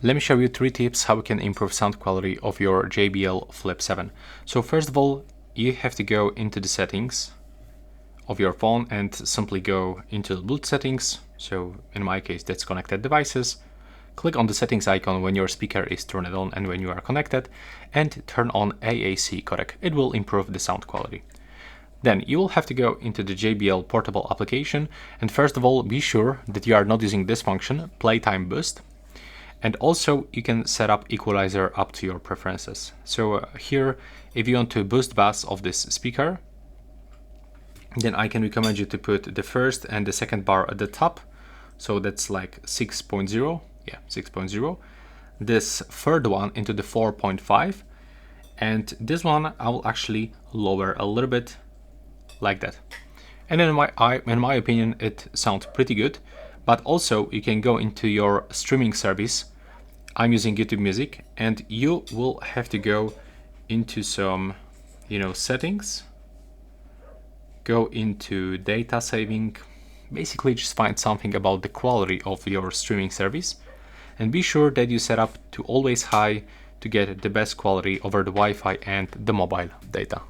Let me show you 3 tips how you can improve sound quality of your JBL Flip 7. So first of all, you have to go into the settings of your phone and simply go into the Bluetooth settings. So in my case, that's connected devices. Click on the settings icon when your speaker is turned on and when you are connected, and turn on AAC codec. It will improve the sound quality. Then you will have to go into the JBL portable application, and first of all, be sure that you are not using this function, Playtime Boost. And also you can set up equalizer up to your preferences. So here, if you want to boost bass of this speaker, then I can recommend you to put the first and the second bar at the top. So that's like 6.0, yeah, 6.0. This third one into the 4.5. And this one I will actually lower a little bit like that. And in my opinion, it sounds pretty good. But also you can go into your streaming service. I'm using YouTube Music, and you will have to go into some, settings. Go into data saving. Basically just find something about the quality of your streaming service. And be sure that you set up to always high to get the best quality over the Wi-Fi and the mobile data.